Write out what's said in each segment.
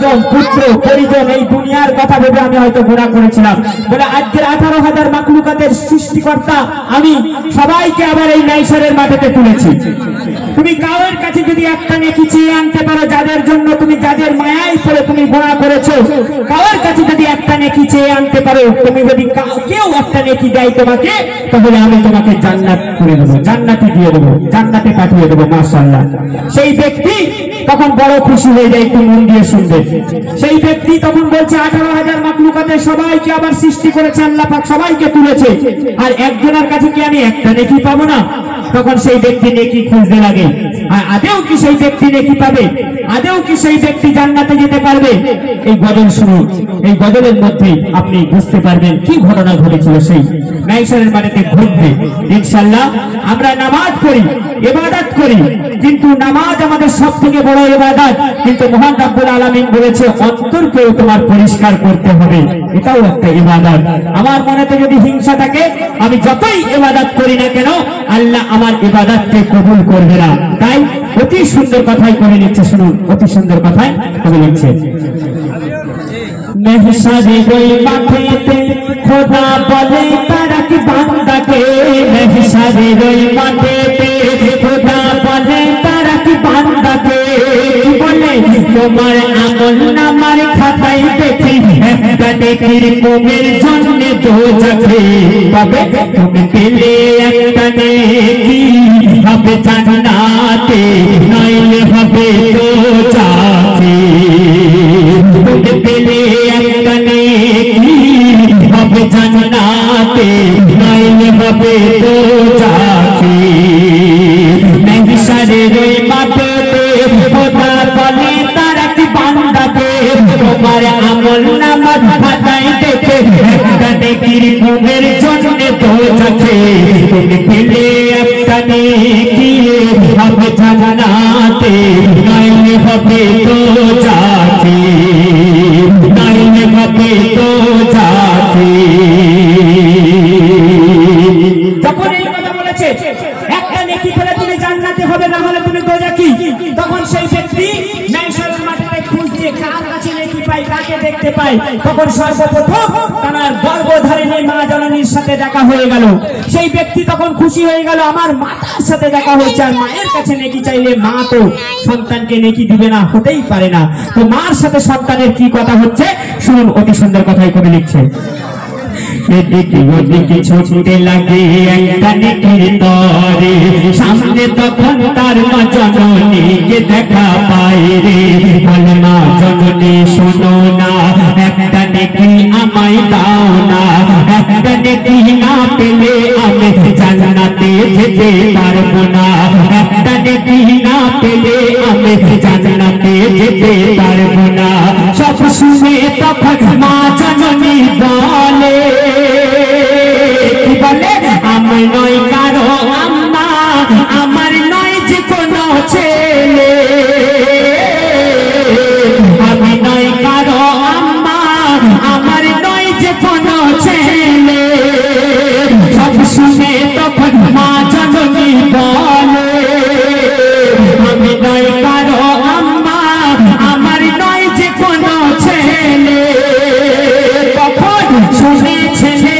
স্বজন পুত্র পরিজন এই দুনিয়ার কথা ভেবে আমি হয়তো গুনাহ করেছিলাম। বলে আজকের 18,000 মাখলুকাতের সৃষ্টিকর্তা আমি সবাইকে আবার এই মাইশরের মাটিতে তুলেছি। তুমি কারোর কাছে যদি একটা নেকি চেয়ে আনতে পারো, যাদের জন্য তুমি যাদের মায়ায় পড়ে তুমি গুনাহ করেছো, কারোর কাছে যদি একটা নেকি চেয়ে আনতে পারো, তুমি যদি কেউ একটা নেকি দেয় তোমাকে, তাহলে আমি তোমাকে জান্নাত করে দেবো, জান্নাতে দিয়ে দেবো, জান্নাতে পাঠিয়ে দেবো। মাশাআল্লাহ। সেই ব্যক্তি তখন বড় খুশি হয়ে যায়। একটু মন দিয়ে শুনবে। সেই ব্যক্তি তখন বলছে 18,000 মাখলুকাতের সবাইকে আবার সৃষ্টি করেছে আল্লাহ পাক, সবাইকে তুলেছে, আর একজনের কাছে কি আমি একটা নেকি পাবো না? তখন সেই ব্যক্তি নেকি খুঁজতে লাগে। আর আদেও কি সেই ব্যক্তি নেকি পাবে? আদেও কি সেই ব্যক্তি জান্নাতে যেতে পারবে? এই গজল শুনুন। এই গজলের মধ্যে আপনি বুঝতে পারবেন কি ঘটনা ঘটেছিল সেই মাইশরের মাটিতে ঘটবে। ইনশাআল্লাহ আমরা নামাজ পড়ি, ইবাদত করি, কিন্তু নামাজ আমাদের সবথেকে বড় ইবাদত। কিন্তু মহান রব্বুল আলামিন বলেছে অন্তরকেও তোমার পরিষ্কার করতে হবে, এটাও একটা ইবাদত। আমার মনেতে যদি হিংসা থাকে, আমি যতই ইবাদত করি না কেন, আল্লাহ আমার ইবাদতকে কবুল করবে না। তাই অতি সুন্দর কথাই করে নিচ্ছে, শুনুন। অতি সুন্দর কথাই করে নিচ্ছে। महशरे कोई माथे पे खुदा बोले तारक बांदा के, महशरे कोई माथे पे खुदा बोले तारक बांदा के, बोले तुम्हार আমল নামার খাতায় দেখি একটা নেকির কমের জন্য দোজখে পাবে, তুমি পেলে একটা নেকি হবে জান্নাতে, নইলে হবে দোজখে। তুমি পেলে একটা নেকি হবে জান্নাতে, নইলে হবে দোজখে। महशरेর ওই মাটিতে খোদা বলে তারক বান্দাকে, তোমার আমল নামার খাতায় দেখে একটা নেকির কমের জন্য দোজখে, তুমি পেলে একটা নেকি হবে জান্নাতে, নইলে হবে দোজখে, নইলে হবে দোজখে। যখন এই কথা বলেছে একটা নেকি পেলে তুমি জান্নাতে হবে, না হলে তুমি দোজখী, তখন সেই ব্যক্তি মাইশরের মাটিতে খোঁজ দিয়ে কার কাছে নেকি পায়, কাকে দেখতে পায়, তখন সর্বপ্রথম তার গর্ভধারিণী মা জননীর সাথে দেখা হয়ে গেল। সেই ব্যক্তি তখন খুশি হয়ে গেল, আমার মাতার সাথে দেখা হয়েছে। আর মায়ের কাছে নেকি চাইলে মা তো সন্তানকে নেকি দিবে না, হতেই পারে না। তো মার সাথে সন্তানের কি কথা হচ্ছে শুনুন। অতি সুন্দর কথাই করে লিখছে। এদিকে ওদিকে ছুটতে লাগে একটা নেকির তরে, সামনে তখন তার মা জননীকে দেখা পায় রে, বলে মা জননী শোনো না, একটা নেকি আমায় দাও না, একটা নেকি না পেলে আমি জান্নাতে যেতে পারবো না, একটা নেকি না পেলে আমি জান্নাতে যেতে পারবো না। সব শুনে তখন মা জননী বলে, বলে আমি নয় কারো আম্মা, আমার নয় যে কোনো ছেলে, আমি নয় কারো আম্মা, আমার নয় যে কোনো ছেলে। সব শুনে তখন মা জননী বলে, আমি নয় কারো আম্মা, আমার নয় যে কোনো ছেলে। তখন শুনে ছেলে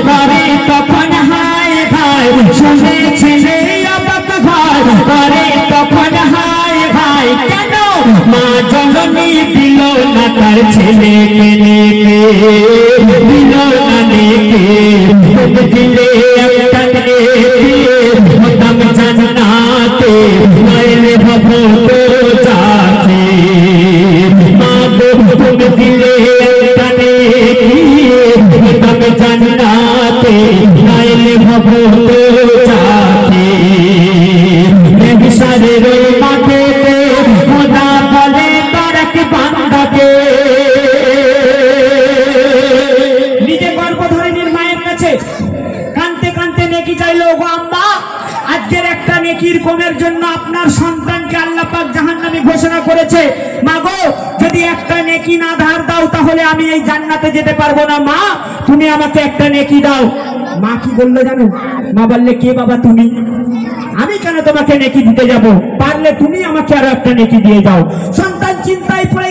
করে তখন হায় ভাই, শুনে ছেলে অবাক ভাই করে তখন হায় ভাই, কেন মা জননী দিল না তার ছেলেকে নেকে, দিল না নেকে, দিলে একটা নেকে হতাম জান্নাতে, নইলে হব দোজখে। মা গো তুমি দিলে একটা নেকি হতাম জান্নাতে, নইলে হব দোজখে। महशरेর ওই মাটিতে খোদা বলে তারক বান্দাকে, নিজে গর্ভধারিণীর মায়ের কাছে কাঁদতে কাঁদতে নেকি চাইলো, গো আম্মা আজকের একটা নেকির কমের জন্য আপনার সন্তানকে আল্লাহ পাক জাহান্নামী ঘোষণা করেছে। মা গো যদি একটা নেকি না ধার দাও তাহলে আমি এই জান্নাতে যেতে পারবো না, মা তুমি আমাকে একটা নেকি দাও। মা কি বললো জানো? মা বললে, কে বাবা তুমি? আমি কেন তোমাকে নেকি দিতে যাব? পারলে তুমি আমাকে আরো একটা নেকি দিয়ে যাও। সন্তান চিন্তায় পড়ে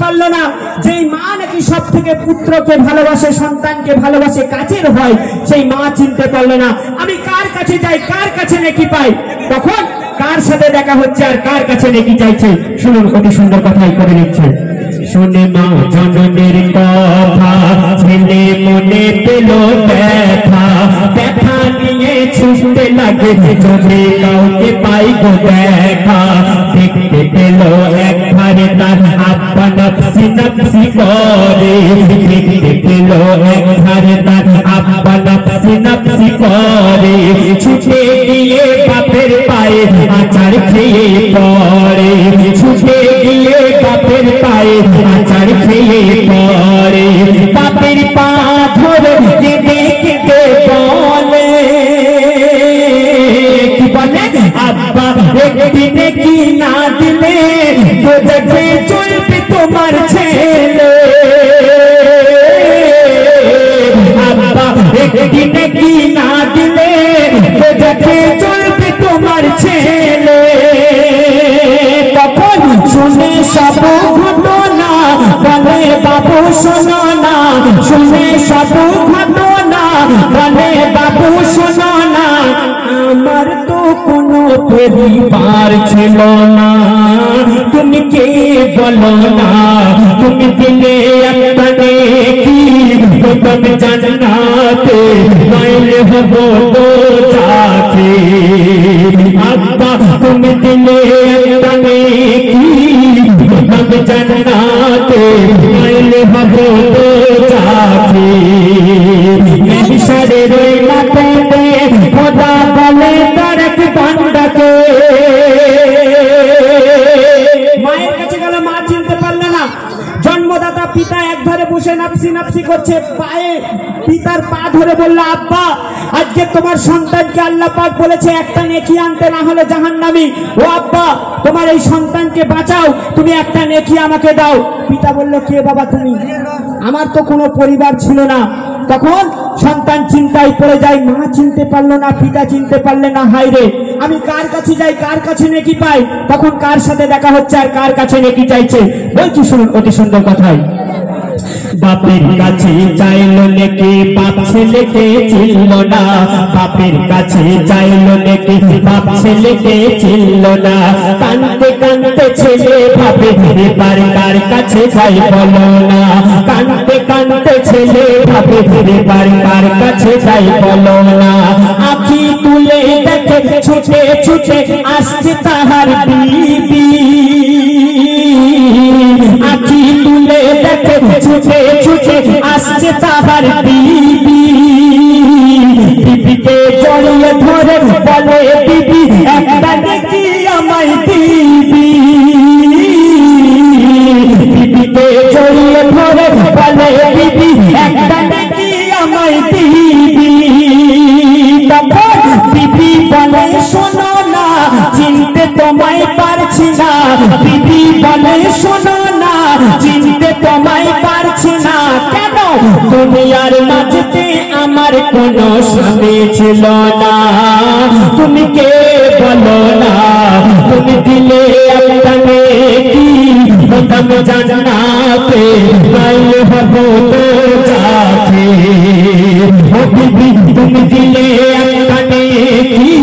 পারলো না যেই মা নাকি সব থেকে পুত্রকে ভালোবাসে, সন্তানকে ভালোবাসে, কাছের হয়, সেই মা চিনতে পারলো না আমি কার কাছে যাই, কার কাছে নেকি পাই। তখন কার সাথে দেখা হচ্ছে আর কার কাছে নেকি চাইছে, শুনুন অতি সুন্দর কথাই করে দিচ্ছে। শুনে মা জননের কথা, ছেলে মনে পেল ব্যথা, ব্যথা নিয়ে ছুটতে লাগে যদি কাউকে পাই গো দেখা। দেখতে পেল একবারে তার আব্বা নফসি নফসি করে, দেখতে পেল একবারে তার আব্বা নফসি নফসি করে, ছুটে গিয়ে বাপের পায়ে আচার খেয়ে পড়ে, ছুটে গিয়ে বাপের পায়ে আচার খেয়ে পড়ে, বাপের পা ধরে কেঁদে কেঁদে বলে, কি বলে আব্বা একদিন কি না দিলে দোজখে চলবে তোমার ছেলে, আব্বা একদিন কি না দিলে দোজখে চলবে তোমার ছেলে। তখন শুনে সব ঘটনা বলে বাবু শোনো না, শুনে সব ঘটনা বলে বাবু শোনো না, আমার তো কোনো পরিবার ছিল না, তুমি কে বলো না, তুমি দিলে একটা নেকি তুমি জান্নাতে নাইলে হব দোজাখে, আব্বা তুমি দিলে একটা নেকি তুমি জান্নাতে নাইলে হব দোজাখে। নেশারের ওই মাথাতে খোদা বলে তার এক বান্দাকে, মায়ের কাছে গেল, মা চিনতে পারলে না, জন্মদাতা পিতা এক ধারে বসে নাপসি নাপসি করছে, পায়ে পিতার পা ধরে বলল আব্বা আজকে তোমার সন্তানকে আল্লাহ পাক বলেছে একটা নেকি আনতে, না হলে জাহান্নামী, ও আব্বা তোমার এই সন্তানকে বাঁচাও, তুমি একটা নেকি আমাকে দাও। পিতা বলল কে বাবা তুমি, আমার তো কোনো পরিবার ছিল না। তখন সন্তান চিন্তায় পড়ে যায়, মা চিনতে পারলো না, পিতা চিনতে পারলে না, হায় রে আমি কার কাছে যাই, কার কাছে নেকি পাই। তখন কার সাথে দেখা হচ্ছে আর কার কাছে নেকি চাইছে, বলছি শুনুন অতি সুন্দর কথাই। বাপের কাছে চাইলো নেকি বাপ ছেলেকে চিনল না, বাপের কাছে চাইলো নেকি বাপ ছেলেকে চিনল না, কানতে কানতে ছেলে ভাবে এবার কার কাছে যাই বলো না, কানতে কানতে ছেলে ভাবে এবার কার কাছে যাই বলো না। আঁখি তুলে দেখে ছুটে ছুটে আসছে তাহার বিবি, আঁখি তুলে দেখে ছুটে ছুটে আসছে তাহার বিবি, বিবিকে জড়িয়ে ধরে বলে বিবি একটা নেকি আমায় দিবি, বিবিকে জড়িয়ে ধরে বলে বিবি একটা নেকি আমায় দিবি। তখন বিবি বলে শোনো না চিনতে তোমায় পারছি না, বিবি বলে শোনো না চিনতে তোমায় পারছি না, কেন দুনিয়ার মাঝে আমার কোনো স্বামী ছিল না, তুমি কে বলো না, তুমি দিলে একটা নেকি প্রথম জান্নাতে নাইলে হব দোজাখে, ও বিবি তুমি দিলে একটা নেকি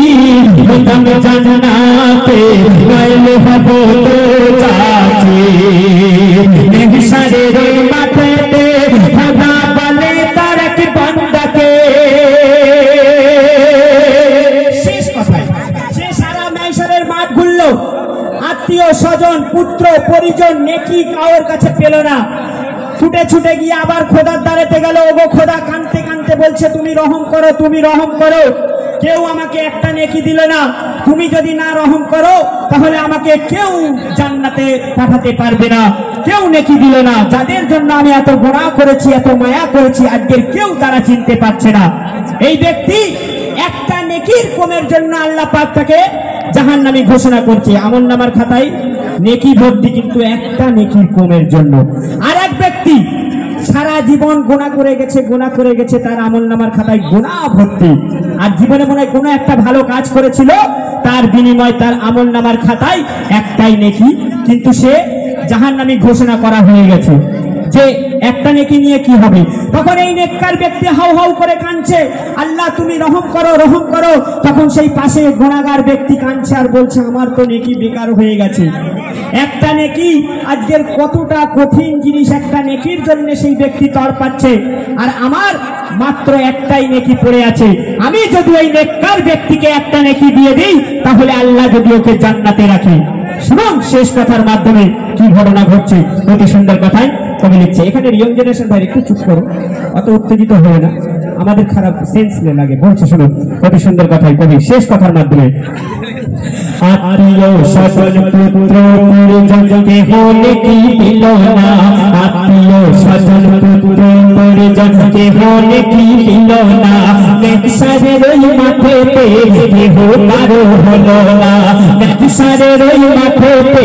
প্রথম জান্নাতে নাইলে হব দোজাখে। নেশারের ওই মাথাতে খোদা বলে তার এক বান্দাকে, শেষ কথায় সে সারা নেশারের মাঠ ঘুরলো, আত্মীয় স্বজন পুত্র পরিজন নেকি কারোর কাছে পেল না, ছুটে ছুটে গিয়ে আবার খোদার দ্বারেতে গেল, ওগো খোদা কানতে কানতে বলছে তুমি রহম করো, তুমি রহম করো, কেউ আমাকে একটা নেকি দিল না, তুমি যদি না রহম করো তাহলে আমাকে কেউ জান্নাতে পাঠাতে পারবে না, কেউ নেকি দিল না, যাদের জন্য আমি এত গুনাহ করেছি এত মায়া করেছি আজকের কেউ তারা চিনতে পারছে না। এই ব্যক্তি একটা নেকির কমের জন্য আল্লাহ পাক তাকে জাহান্নামী ঘোষণা করছে, আমলনামার খাতায় নেকি ভর্তি কিন্তু একটা নেকির কমের জন্য। আর এক ব্যক্তি সারা জীবন গুনাহ করে গেছে, তার আমলনামার খাতায় গুনাহ ভর্তি, আর জীবনে মনে হয় কোনো একটা ভালো কাজ করেছিল, তার বিনিময় তার আমলনামার খাতায় একটাই নেকি, কিন্তু সে জাহান্নামী ঘোষণা করা হয়ে গেছে যে একটা নেকি নিয়ে কি হবে। তখন এই নেককার ব্যক্তি হাউ হাউ করে কাঁদছে, আল্লাহ তুমি রহম করো রহম করো। তখন সেই পাশে গুনাহগার ব্যক্তি কাঁদছে আর বলছে আমার তো নেকি বেকার হয়ে গেছে। একটা নেকি আজকের কতটা কঠিন জিনিস, একটা নেকির জন্য সেই ব্যক্তি তড়পাচ্ছে, আর আমার মাত্র একটাই নেকি পড়ে আছে। আমি যদি ওই নেককার ব্যক্তিকে একটা নেকি দিয়ে দিই তাহলে আল্লাহ যদি ওকে জান্নাতে রাখে। শুনুন শেষ কথার মাধ্যমে কি ঘটনা ঘটছে, অতি সুন্দর কথায় কবি লিখছে। এখানে ইয়ং জেনারেশন ভাই একটু চুপ করো, অত উত্তেজিত হয় না, আমাদের খারাপ সেন্স লাগে। বলছে শুনুন অতি সুন্দর কথায় কবি শেষ কথার মাধ্যমে, আত্মীয় স্বজন পুত্র পরিজন কেহ নেকি দিল না, আত্মীয় স্বজন পুত্র পরিজন কেহ নেকি দিল না, নেকসারের ওই মাঠেতে কেহ কারো হলো না, নেকসারের ওই মাঠেতে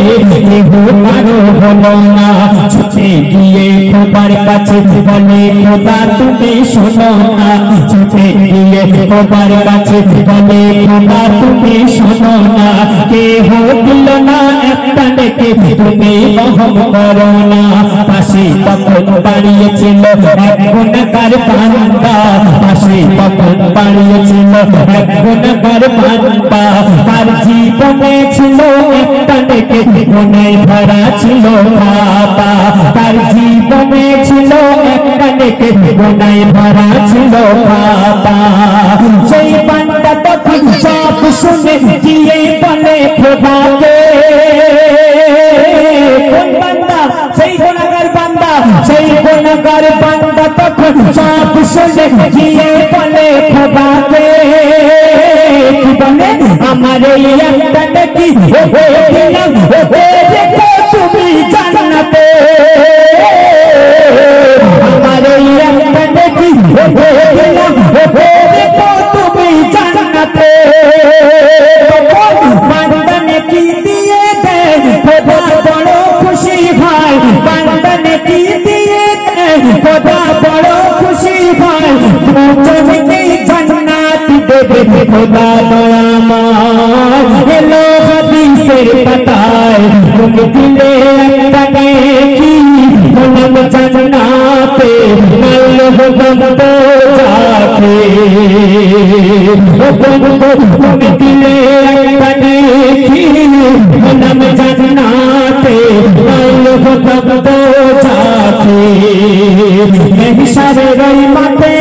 কেহ কারো হলো না। ছুটে গিয়ে খোদার কাছে বলে খোদা তুমি শোনো না, ছুটে গিয়ে খোদার কাছে বলে খোদা তুমি শোনো না, কেহ দিল না একটা নেকি তুমি রহম করো না। পাশে তখন দাঁড়িয়েছিল এক গুনাহগার বান্দা, পাশে তখন দাঁড়িয়েছিল এক গুনাহগার বান্দা, তার জীবনে ছিল একটা নেকি গুনাহে ভরা ছিল খাতা, তার জীবনে ছিল একটা নেকি গুনাহে ভরা ছিল খাতা। সেই বান্দা তখন সব শুনে গিয়ে বলে খোদাকে, কোন বান্দা? সেই গুনাহগার বান্দা, সেই গুনাহগার বান্দা তখন সব শুনে গিয়ে বলে খোদাকে, কি বলে আমার এই একটা নেকি দিলাম দেখো তুমি জান্নাতে, আমার এই একটা নেকি দিলাম দেখো তুমি জান্নাতে। বান্দা নেকি দিয়ে দেয় খোদা বড় খুশি হয়, বান্দা নেকি দিয়ে দেয় খোদা বড় খুশি হয়, দুজনকে জান্নাত দেবে খোদা দয়াময়। এলো হাদিসের পাতায় তুমি দিলে একটা নেকি হলাম জান্নাতে, মাইল হলাম তো যাকে, তুমি দিলে একটা নেকি হলাম জান্নাতে, মাইল হলাম তো যাকে। মেহশারের ওই মাঠে